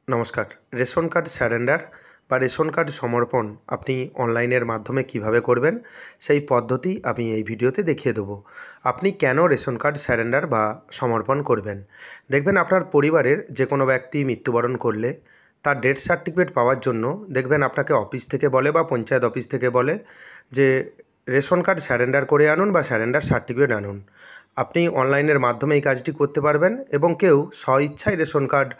নমস্কার। Ration card surrender বা ration card সমর্পণ আপনি অনলাইনের মাধ্যমে কিভাবে করবেন, সেই পদ্ধতি আমি এই ভিডিওতে দেখিয়ে দেবো। আপনি কেন রেশন কার্ড স্যারেন্ডার বা সমর্পণ করবেন? দেখবেন আপনার পরিবারের যে কোনো ব্যক্তি মৃত্যুবরণ করলে তার ডেথ সার্টিফিকেট পাওয়ার জন্য দেখবেন আপনাকে অফিস থেকে বলে বা পঞ্চায়েত অফিস থেকে বলে যে রেশন কার্ড স্যারেন্ডার করে আনুন বা স্যারেন্ডার সার্টিফিকেট আনুন। আপনি অনলাইনের মাধ্যমে এই কাজটি করতে পারবেন এবং কেউ স্বইচ্ছায় রেশন কার্ড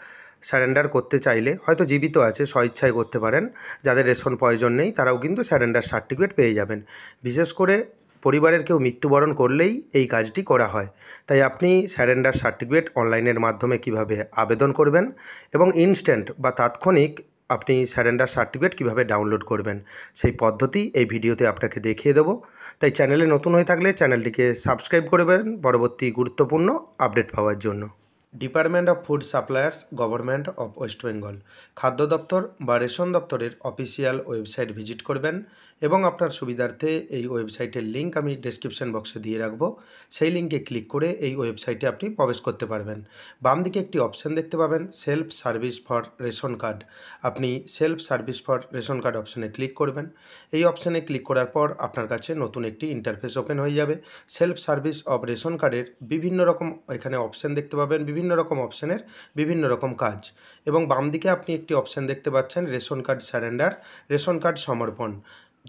স্যারেন্ডার করতে চাইলে হয়তো জীবিত আছে, স্বইচ্ছায় করতে পারেন। যাদের রেশন প্রয়োজন নেই তারাও কিন্তু স্যারেন্ডার সার্টিফিকেট পেয়ে যাবেন। বিশেষ করে পরিবারের কেউ মৃত্যুবরণ করলেই এই কাজটি করা হয়। তাই আপনি স্যারেন্ডার সার্টিফিকেট অনলাইনের মাধ্যমে কিভাবে আবেদন করবেন এবং ইনস্ট্যান্ট বা তাৎক্ষণিক আপনি স্যারেন্ডার সার্টিফিকেট কিভাবে ডাউনলোড করবেন, সেই পদ্ধতি এই ভিডিওতে আপনাকে দেখিয়ে দেবো। তাই চ্যানেলে নতুন হয়ে থাকলে চ্যানেলটিকে সাবস্ক্রাইব করবেন পরবর্তী গুরুত্বপূর্ণ আপডেট পাওয়ার জন্য। Department of food suppliers, government of West Bengal, খাদ্য দপ্তর বা রেশন দপ্তরের অফিসিয়াল ওয়েবসাইট ভিজিট করবেন এবং আপনার সুবিধার্থে এই ওয়েবসাইটের লিঙ্ক আমি ডেসক্রিপশন বক্সে দিয়ে রাখবো। সেই লিঙ্কে ক্লিক করে এই ওয়েবসাইটে আপনি প্রবেশ করতে পারবেন। বাম দিকে একটি অপশান দেখতে পাবেন, self service for ration card. আপনি self service for ration card অপশানে ক্লিক করবেন। এই অপশানে ক্লিক করার পর আপনার কাছে নতুন একটি ইন্টারফেস ওপেন হয়ে যাবে। সেলফ সার্ভিস অফ রেশন কার্ডের বিভিন্ন রকম এখানে অপশান দেখতে পাবেন, বিভিন্ন রকম অপশানের বিভিন্ন রকম কাজ। এবং বাম দিকে আপনি একটি অপশান দেখতে পাচ্ছেন, ration card surrender, ration card সমর্পণ।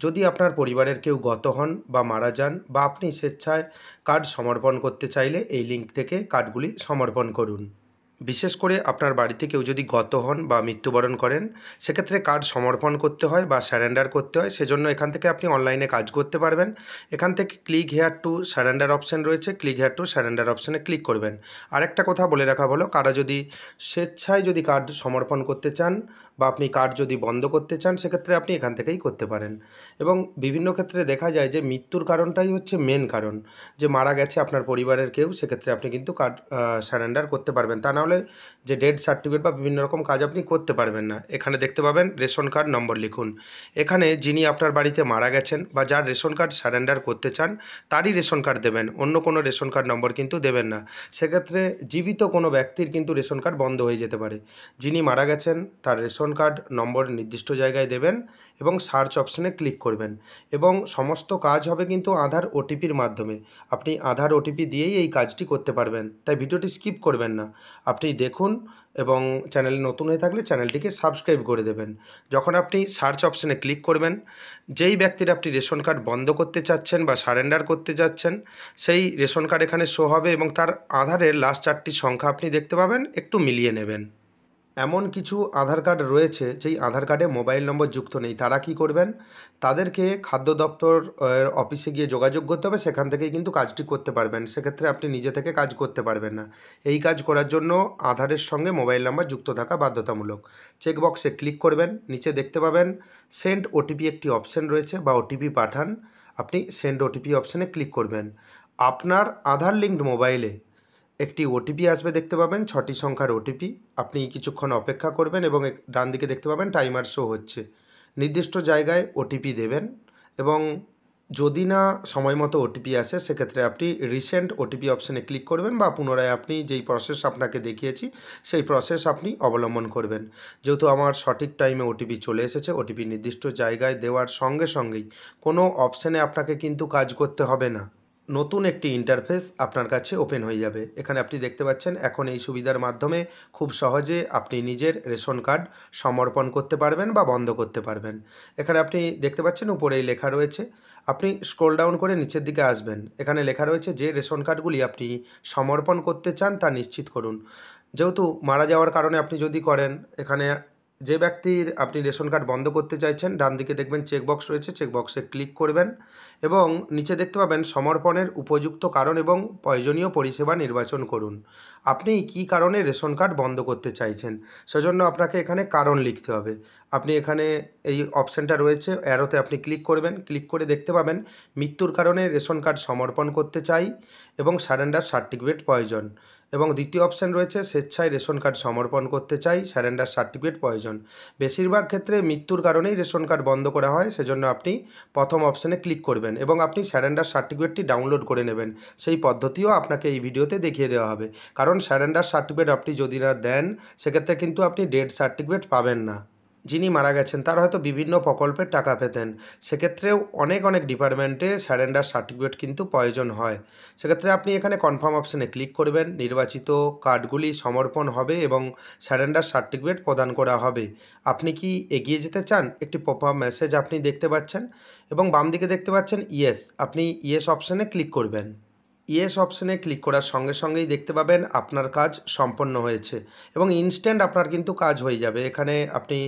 যদি আপনার পরিবারের কেউ গত হন বা মারা যান বা আপনি স্বেচ্ছায় কার্ড সমর্পণ করতে চাইলে এই লিঙ্ক থেকে কার্ডগুলি সমর্পণ করুন। বিশেষ করে আপনার বাড়িতে কেউ যদি গত হন বা মৃত্যুবরণ করেন, সেক্ষেত্রে কার্ড সমর্পণ করতে হয় বা স্যারেন্ডার করতে হয়। সেজন্য এখান থেকে আপনি অনলাইনে কাজ করতে পারবেন। এখান থেকে click here to surrender option রয়েছে, ক্লিক হেয়ার টু স্যারেন্ডার অপশানে ক্লিক করবেন। আরেকটা কথা বলে রাখা হলো, কারা যদি স্বেচ্ছায় যদি কার্ড সমর্পণ করতে চান বা আপনি কার্ড যদি বন্ধ করতে চান, সেক্ষেত্রে আপনি এখান থেকেই করতে পারেন। এবং বিভিন্ন ক্ষেত্রে দেখা যায় যে মৃত্যুর কারণটাই হচ্ছে মেন কারণ, যে মারা গেছে আপনার পরিবারের কেউ, সেক্ষেত্রে আপনি কিন্তু কার্ড স্যারেন্ডার করতে পারবেন। তা নাহলে যে ডেথ সার্টিফিকেট বা বিভিন্ন রকম কাজ আপনি করতে পারবেন না। এখানে দেখতে পাবেন রেশন কার্ড নম্বর লিখুন। এখানে যিনি আপনার বাড়িতে মারা গেছেন বা যার রেশন কার্ড সারেন্ডার করতে চান তারই রেশন কার্ড দেবেন, অন্য কোনো রেশন কার্ড নম্বর কিন্তু দেবেন না। সেক্ষেত্রে জীবিত কোনো ব্যক্তির কিন্তু রেশন কার্ড বন্ধ হয়ে যেতে পারে। যিনি মারা গেছেন তার রেশন কার্ড নম্বর নির্দিষ্ট জায়গায় দেবেন এবং সার্চ অপশানে ক্লিক করবেন। এবং সমস্ত কাজ হবে কিন্তু আধার ওটিপির মাধ্যমে। আপনি আধার ওটিপি দিয়েই এই কাজটি করতে পারবেন। তাই ভিডিওটি স্কিপ করবেন না, আপনি দেখুন এবং চ্যানেলে নতুন হয়ে থাকলে চ্যানেলটিকে সাবস্ক্রাইব করে দেবেন। যখন আপনি সার্চ অপশানে ক্লিক করবেন, যেই ব্যক্তির আপনি রেশন কার্ড বন্ধ করতে চাচ্ছেন বা সারেন্ডার করতে যাচ্ছেন, সেই রেশন কার্ড এখানে শো হবে এবং তার আধারের লাস্ট 4টি সংখ্যা আপনি দেখতে পাবেন, একটু মিলিয়ে নেবেন। এমন কিছু আধার কার্ড রয়েছে যেই আধার কার্ডে মোবাইল নম্বর যুক্ত নেই। তারা কি করবেন, তাদেরকে খাদ্য দপ্তর অফিসে গিয়ে যোগাযোগ করতে হবে, সেখান থেকেই কিন্তু কাজটি করতে পারবেন। সেক্ষেত্রে আপনি নিজে থেকে কাজ করতে পারবেন না। এই কাজ করার জন্য আধারের সঙ্গে মোবাইল নাম্বার যুক্ত থাকা বাধ্যতামূলক। চেকবক্সে ক্লিক করবেন, নিচে দেখতে পাবেন সেন্ড ওটিপি একটি অপশান রয়েছে বা ওটিপি পাঠান। আপনি সেন্ড ওটিপি অপশানে ক্লিক করবেন। আপনার আধার লিঙ্কড মোবাইলে একটি ওটিপি আসবে, দেখতে পাবেন 6টি সংখ্যার ওটিপি। আপনি কিছুক্ষণ অপেক্ষা করবেন এবং ডান দিকে দেখতে পাবেন টাইমার শো হচ্ছে। নির্দিষ্ট জায়গায় ওটিপি দেবেন এবং যদি না সময় মতো ওটিপি আসে, সেক্ষেত্রে আপনি রিসেন্ট ওটিপি অপশানে ক্লিক করবেন বা পুনরায় আপনি যেই প্রসেস আপনাকে দেখিয়েছি সেই প্রসেস আপনি অবলম্বন করবেন। যেহেতু আমার সঠিক টাইমে ওটিপি চলে এসেছে, ওটিপি নির্দিষ্ট জায়গায় দেওয়ার সঙ্গে সঙ্গেই কোনো অপশানে আপনাকে কিন্তু কাজ করতে হবে না। নতুন একটি ইন্টারফেস আপনার কাছে ওপেন হয়ে যাবে। এখানে আপনি দেখতে পাচ্ছেন এখন এই সুবিধার মাধ্যমে খুব সহজে আপনি নিজের রেশন কার্ড সমর্পণ করতে পারবেন বা বন্ধ করতে পারবেন। এখানে আপনি দেখতে পাচ্ছেন উপরেই লেখা রয়েছে, আপনি স্ক্রল ডাউন করে নিচের দিকে আসবেন। এখানে লেখা রয়েছে যে রেশন কার্ডগুলি আপনি সমর্পণ করতে চান তা নিশ্চিত করুন। যেহেতু মারা যাওয়ার কারণে আপনি যদি করেন, এখানে যে ব্যক্তির আপনি রেশন কার্ড বন্ধ করতে চাইছেন ডান দিকে দেখবেন চেকবক্স রয়েছে, চেকবক্সে ক্লিক করবেন এবং নিচে দেখতে পাবেন সমর্পণের উপযুক্ত কারণ এবং প্রয়োজনীয় পরিষেবা নির্বাচন করুন। আপনি কী কারণে রেশন কার্ড বন্ধ করতে চাইছেন, সেজন্য আপনাকে এখানে কারণ লিখতে হবে। আপনি এখানে এই অপশানটা রয়েছে, অ্যারোতে আপনি ক্লিক করবেন। ক্লিক করে দেখতে পাবেন মৃত্যুর কারণে রেশন কার্ড সমর্পণ করতে চাই এবং সারেন্ডার সার্টিফিকেট প্রয়োজন। এবং দ্বিতীয় অপশান রয়েছে স্বেচ্ছায় রেশন কার্ড সমর্পণ করতে চাই, স্যারেন্ডার সার্টিফিকেট প্রয়োজন। বেশিরভাগ ক্ষেত্রে মৃত্যুর কারণেই রেশন কার্ড বন্ধ করা হয়, সেজন্য আপনি প্রথম অপশানে ক্লিক করবেন এবং আপনি স্যারেন্ডার সার্টিফিকেটটি ডাউনলোড করে নেবেন। সেই পদ্ধতিও আপনাকে এই ভিডিওতে দেখিয়ে দেওয়া হবে, কারণ স্যারেন্ডার সার্টিফিকেট আপনি যদি না দেন সেক্ষেত্রে কিন্তু আপনি ডেথ সার্টিফিকেট পাবেন না। যিনি মারা গেছেন তার হয়তো বিভিন্ন প্রকল্পের টাকা পেতেন, সেক্ষেত্রেও অনেক ডিপার্টমেন্টে স্যারেন্ডার সার্টিফিকেট কিন্তু প্রয়োজন হয়। সেক্ষেত্রে আপনি এখানে কনফার্ম অপশানে ক্লিক করবেন, নির্বাচিত কার্ডগুলি সমর্পণ হবে এবং স্যারেন্ডার সার্টিফিকেট প্রদান করা হবে। আপনি কি এগিয়ে যেতে চান? একটি পপ আপ মেসেজ আপনি দেখতে পাচ্ছেন এবং বাম দিকে দেখতে পাচ্ছেন ইয়েস, আপনি ইয়েস অপশানে ক্লিক করবেন। ইয়েস অপশানে ক্লিক করার সঙ্গে সঙ্গেই দেখতে পাবেন আপনার কাজ সম্পন্ন হয়েছে এবং ইনস্ট্যান্ট আপনার কিন্তু কাজ হয়ে যাবে। এখানে আপনি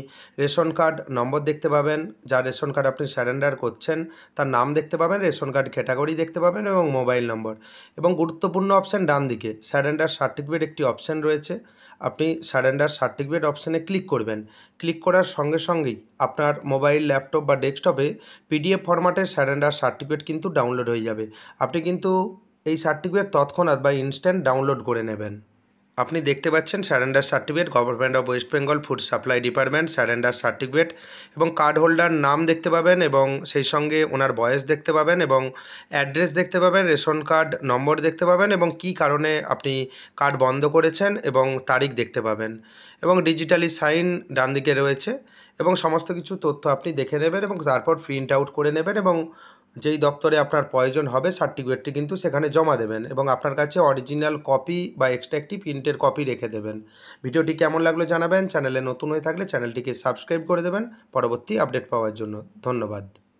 রেশন কার্ড নম্বর দেখতে পাবেন, যার রেশন কার্ড আপনি স্যারেন্ডার করছেন তার নাম দেখতে পাবেন, রেশন কার্ড ক্যাটাগরি দেখতে পাবেন এবং মোবাইল নম্বর। এবং গুরুত্বপূর্ণ অপশান ডান দিকে স্যারেন্ডার সার্টিফিকেট একটি অপশান রয়েছে, আপনি স্যারেন্ডার সার্টিফিকেট অপশানে ক্লিক করবেন। ক্লিক করার সঙ্গে সঙ্গেই আপনার মোবাইল, ল্যাপটপ বা ডেস্কটপে পিডিএফ ফরম্যাটে স্যারেন্ডার সার্টিফিকেট কিন্তু ডাউনলোড হয়ে যাবে। আপনি কিন্তু এই সার্টিফিকেট তৎক্ষণাৎ বা ইনস্ট্যান্ট ডাউনলোড করে নেবেন। আপনি দেখতে পাচ্ছেন surrender certificate, government of West Bengal food supply department surrender certificate এবং কার্ড হোল্ডার নাম দেখতে পাবেন এবং সেই সঙ্গে ওনার বয়স দেখতে পাবেন এবং অ্যাড্রেস দেখতে পাবেন, রেশন কার্ড নম্বর দেখতে পাবেন এবং কী কারণে আপনি কার্ড বন্ধ করেছেন এবং তারিখ দেখতে পাবেন এবং ডিজিটালি সাইন ডান দিকে রয়েছে এবং সমস্ত কিছু তথ্য আপনি দেখে নেবেন এবং তারপর প্রিন্ট আউট করে নেবেন এবং যেই দপ্তরে আপনার প্রয়োজন হবে সার্টিফিকেটটি কিন্তু সেখানে জমা দেবেন এবং আপনার কাছে অরিজিনাল কপি বা এক্সট্রা একটি প্রিন্টের কপি রেখে দেবেন। ভিডিওটি কেমন লাগলো জানাবেন, চ্যানেলে নতুন হয়ে থাকলে চ্যানেলটিকে সাবস্ক্রাইব করে দেবেন পরবর্তী আপডেট পাওয়ার জন্য। ধন্যবাদ।